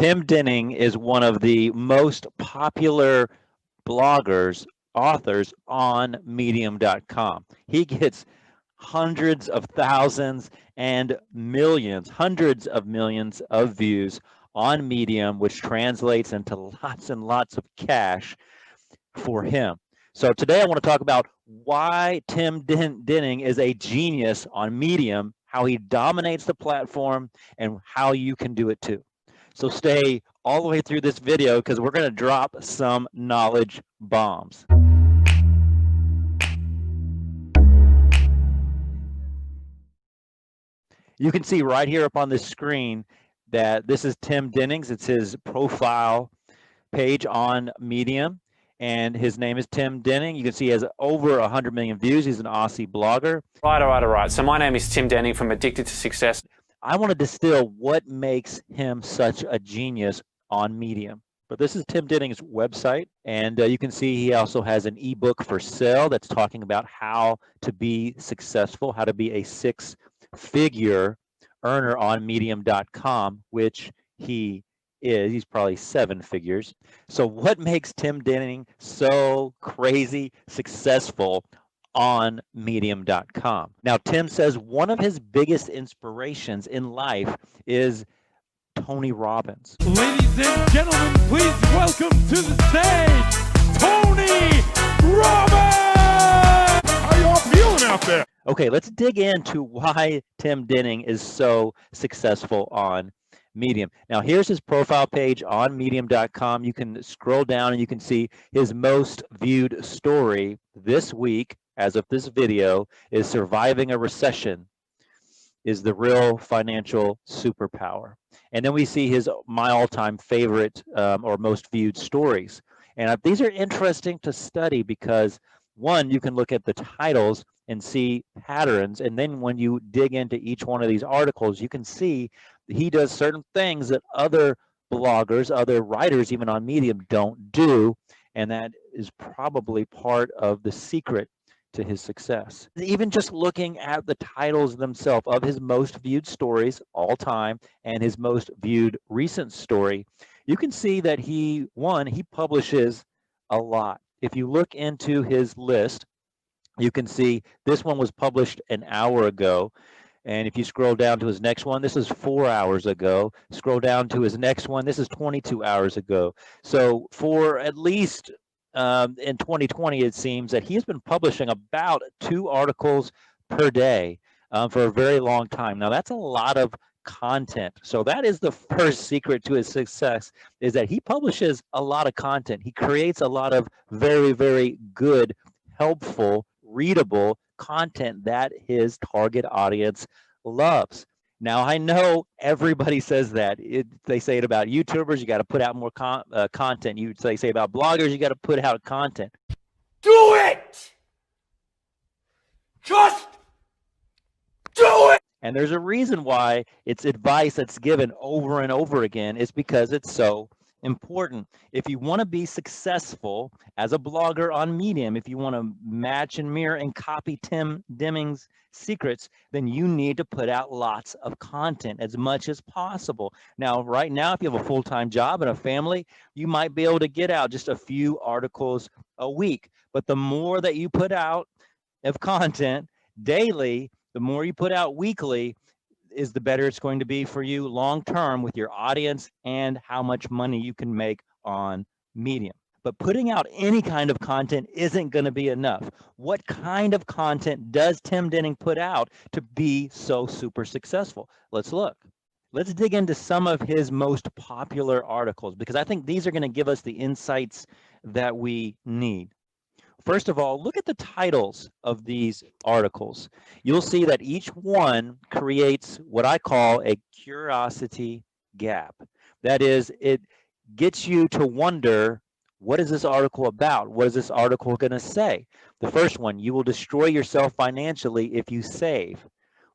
Tim Denning is one of the most popular bloggers, authors on medium.com. He gets hundreds of thousands and millions, hundreds of millions of views on Medium, which translates into lots and lots of cash for him. So today I want to talk about why Tim Denning is a genius on Medium, how he dominates the platform, and how you can do it too. So stay all the way through this video because we're going to drop some knowledge bombs. You can see right here up on the screen that this is Tim Denning's. It's his profile page on Medium, and his name is Tim Denning. You can see he has over 100 million views. He's an Aussie blogger. All right. So my name is Tim Denning from Addicted to Success. I want to distill what makes him such a genius on Medium. But this is Tim Denning's website, and you can see he also has an ebook for sale that's talking about how to be successful, how to be a six-figure earner on medium.com, which he is. He's probably 7 figures. So what makes Tim Denning so crazy successful on medium.com? Now, Tim says one of his biggest inspirations in life is Tony Robbins. Ladies and gentlemen, please welcome to the stage, Tony Robbins! How y'all feeling out there? Okay, let's dig into why Tim Denning is so successful on Medium. Now, here's his profile page on medium.com. You can scroll down and you can see his most viewed story this week, as of this video, is surviving a recession is the real financial superpower. And then we see my all-time favorite or most viewed stories. And these are interesting to study because, one, you can look at the titles and see patterns. And then when you dig into each one of these articles, you can see he does certain things that other bloggers, other writers, even on Medium, don't do. And that is probably part of the secret to his success. Even just looking at the titles themselves of his most viewed stories all time and his most viewed recent story, you can see that he publishes a lot. If you look into his list, you can see this one was published an hour ago. And if you scroll down to his next one, this is 4 hours ago. Scroll down to his next one, this is 22 hours ago. So for at least in 2020, it seems that he's been publishing about 2 articles per day for a very long time. Now, that's a lot of content. So that is the first secret to his success, is that he publishes a lot of content. He creates a lot of very, very good, helpful, readable content that his target audience loves. Now, I know everybody says that. They say it about YouTubers, you got to put out more content. They say about bloggers, you got to put out content. Do it! Just do it! And there's a reason why it's advice that's given over and over again. It's because it's so important. If you want to be successful as a blogger on Medium, if you want to match and mirror and copy Tim Denning's secrets, then you need to put out lots of content as much as possible. Now, right now, if you have a full-time job and a family, you might be able to get out just a few articles a week. But the more that you put out of content daily, the more you put out weekly, is the better it's going to be for you long-term with your audience and how much money you can make on Medium. But putting out any kind of content isn't going to be enough. What kind of content does Tim Denning put out to be so super successful? Let's look. Let's dig into some of his most popular articles, because I think these are going to give us the insights that we need. First of all, look at the titles of these articles. You'll see that each one creates what I call a curiosity gap. That is, it gets you to wonder, what is this article about? What is this article going to say? The first one, you will destroy yourself financially if you save.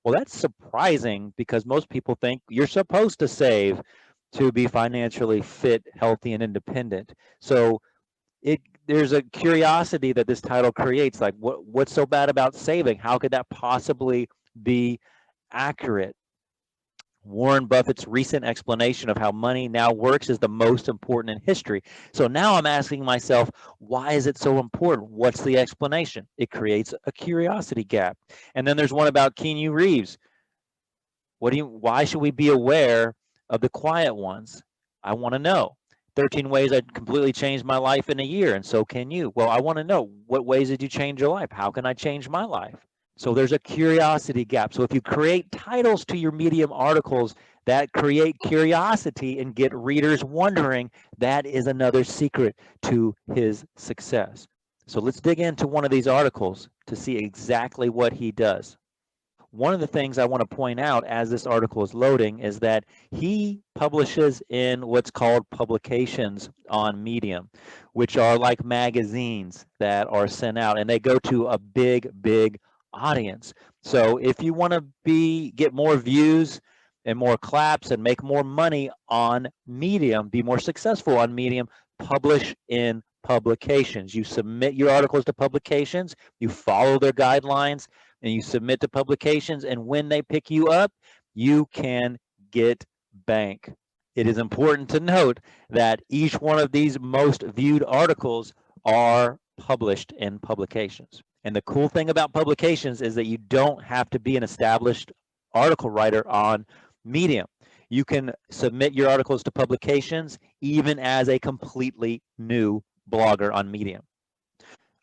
Well, that's surprising because most people think you're supposed to save to be financially fit, healthy, and independent. So there's a curiosity that this title creates, like what's so bad about saving? How could that possibly be accurate? Warren Buffett's recent explanation of how money now works is the most important in history. So now I'm asking myself, why is it so important? What's the explanation? It creates a curiosity gap. And then there's one about Keanu Reeves. Why should we be aware of the quiet ones? I want to know. 13 ways I completely changed my life in a year, and so can you. Well, I want to know, what ways did you change your life? How can I change my life? So there's a curiosity gap. So if you create titles to your Medium articles that create curiosity and get readers wondering, that is another secret to his success. So let's dig into one of these articles to see exactly what he does. One of the things I want to point out as this article is loading is that he publishes in what's called publications on Medium, which are like magazines that are sent out, and they go to a big audience. So if you want to get more views and more claps and make more money on Medium, be more successful on Medium, publish in publications. You submit your articles to publications, you follow their guidelines, and you submit to publications, and when they pick you up, you can get bank. It is important to note that each one of these most viewed articles are published in publications. And the cool thing about publications is that you don't have to be an established article writer on Medium. You can submit your articles to publications even as a completely new blogger on Medium.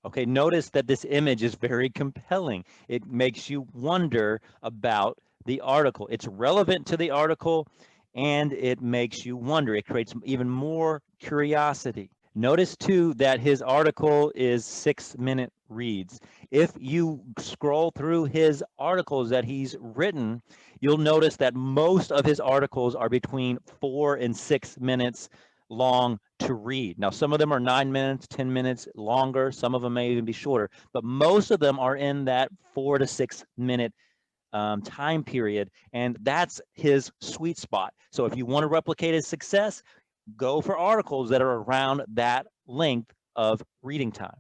Okay, notice that this image is very compelling. It makes you wonder about the article. It's relevant to the article, and it makes you wonder. It creates even more curiosity. Notice too that his article is 6-minute reads. If you scroll through his articles that he's written, you'll notice that most of his articles are between 4 and 6 minutes long to read. Now, some of them are 9 minutes, 10 minutes longer. Some of them may even be shorter, but most of them are in that 4 to 6 minute time period, and that's his sweet spot. So if you want to replicate his success, go for articles that are around that length of reading time.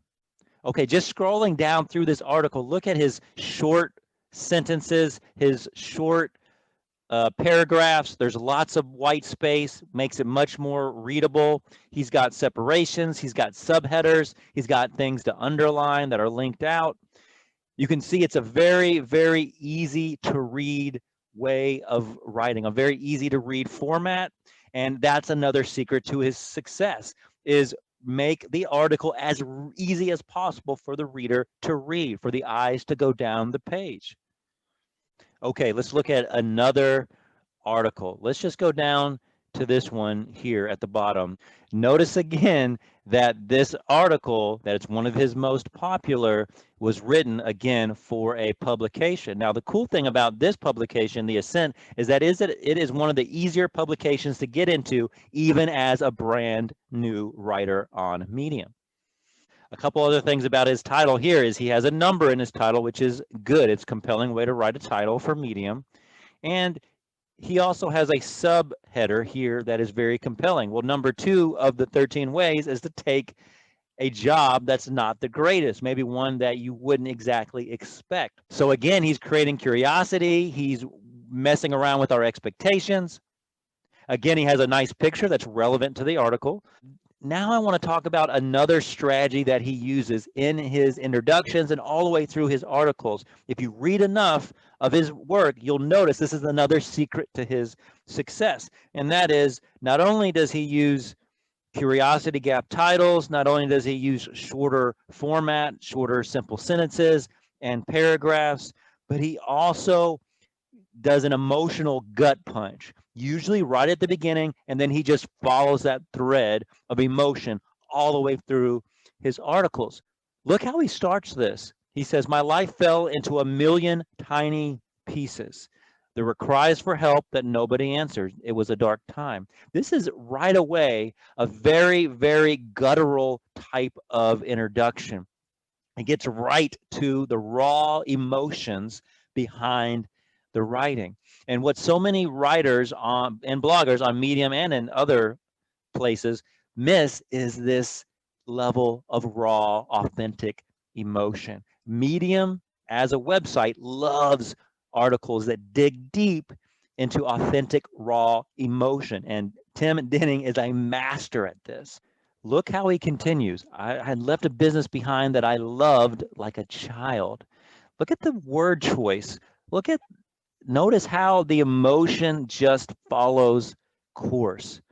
Okay, just scrolling down through this article, look at his short sentences, his short paragraphs. There's lots of white space, makes it much more readable. He's got separations, he's got subheaders, he's got things to underline that are linked out. You can see it's a very easy to read way of writing, a very easy to read format. And that's another secret to his success, is make the article as easy as possible for the reader to read, for the eyes to go down the page. Okay, let's look at another article. Let's just go down to this one here at the bottom. Notice again that this article, that it's one of his most popular, was written again for a publication. Now, the cool thing about this publication, The Ascent, is that it is one of the easier publications to get into, even as a brand new writer on Medium. A couple other things about his title here is he has a number in his title, which is good. It's a compelling way to write a title for Medium. And he also has a subheader here that is very compelling. Well, number 2 of the 13 ways is to take a job that's not the greatest, maybe one that you wouldn't exactly expect. So again, he's creating curiosity. He's messing around with our expectations. Again, he has a nice picture that's relevant to the article. Now I want to talk about another strategy that he uses in his introductions and all the way through his articles. If you read enough of his work, you'll notice this is another secret to his success. And that is, not only does he use curiosity gap titles, not only does he use shorter format, shorter simple sentences and paragraphs, but he also does an emotional gut punch, usually right at the beginning, and then he just follows that thread of emotion all the way through his articles. Look how he starts this. He says, "My life fell into a million tiny pieces. There were cries for help that nobody answered. It was a dark time." This is right away a very guttural type of introduction. It gets right to the raw emotions behind the writing. And what so many writers and bloggers on Medium and in other places miss is this level of raw, authentic emotion. Medium as a website loves articles that dig deep into authentic, raw emotion. And Tim Denning is a master at this. Look how he continues. I had left a business behind that I loved like a child. Look at the word choice. Notice how the emotion just follows course.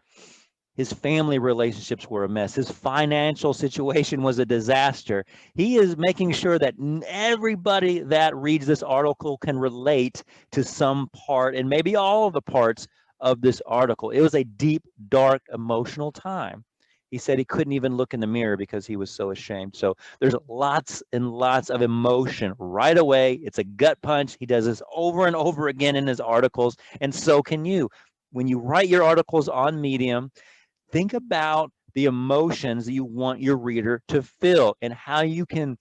His family relationships were a mess. His financial situation was a disaster. He is making sure that everybody that reads this article can relate to some part and maybe all of the parts of this article. It was a deep, dark, emotional time. He said he couldn't even look in the mirror because he was so ashamed. So there's lots and lots of emotion right away. It's a gut punch. He does this over and over again in his articles, and so can you. When you write your articles on Medium, think about the emotions that you want your reader to feel and how you can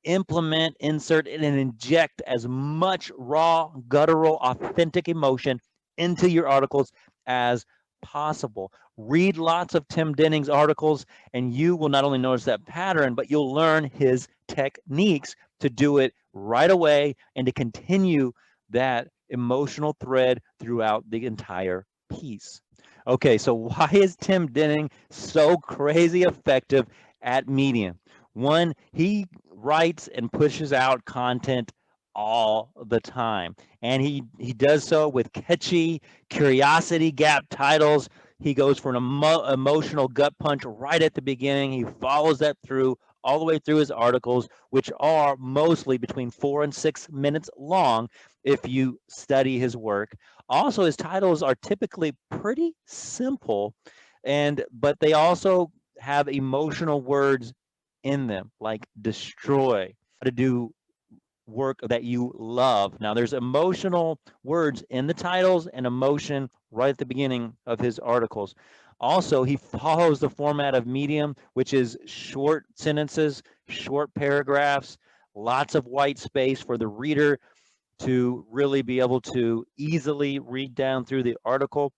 implement, insert, and inject as much raw, guttural, authentic emotion into your articles as possible. Read lots of Tim Denning's articles, and you will not only notice that pattern, but you'll learn his techniques to do it right away and to continue that emotional thread throughout the entire piece. Okay, so why is Tim Denning so crazy effective at Medium? One, he writes and pushes out content all the time, and he does so with catchy, curiosity gap titles. He goes for an emotional gut punch right at the beginning. He follows that through all the way through his articles, which are mostly between 4 and 6 minutes long if you study his work. Also, his titles are typically pretty simple, but they also have emotional words in them, like destroy, how to do work that you love. Now, there's emotional words in the titles and emotion right at the beginning of his articles. Also, he follows the format of Medium, which is short sentences, short paragraphs, lots of white space for the reader to really be able to easily read down through the article.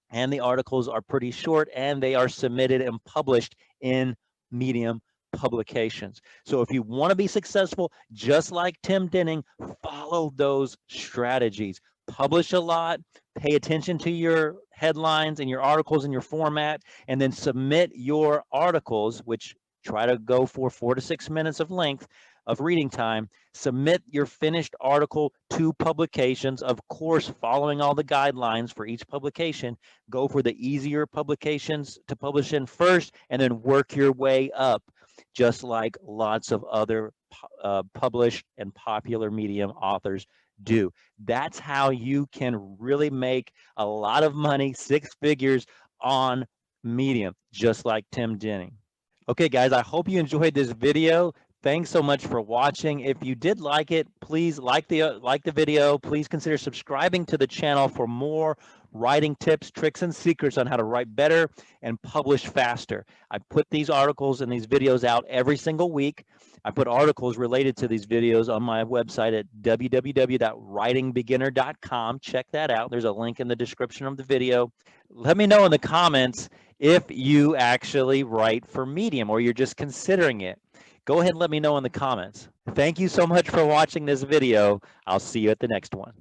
And the articles are pretty short, and they are submitted and published in Medium publications. So if you want to be successful, just like Tim Denning, follow those strategies. Publish a lot, pay attention to your headlines and your articles and your format, and then submit your articles, which try to go for 4 to 6 minutes of length of reading time. Submit your finished article to publications, of course, following all the guidelines for each publication. Go for the easier publications to publish in first, and then work your way up, just like lots of other published and popular Medium authors do. That's how you can really make a lot of money, 6 figures on Medium, just like Tim Denning. Okay, guys, I hope you enjoyed this video. Thanks so much for watching. If you did like it, please like the video. Please consider subscribing to the channel for more writing tips, tricks, and secrets on how to write better and publish faster. I put these articles and these videos out every single week. I put articles related to these videos on my website at www.writingbeginner.com. Check that out. There's a link in the description of the video. Let me know in the comments if you actually write for Medium or you're just considering it. Go ahead and let me know in the comments. Thank you so much for watching this video. I'll see you at the next one.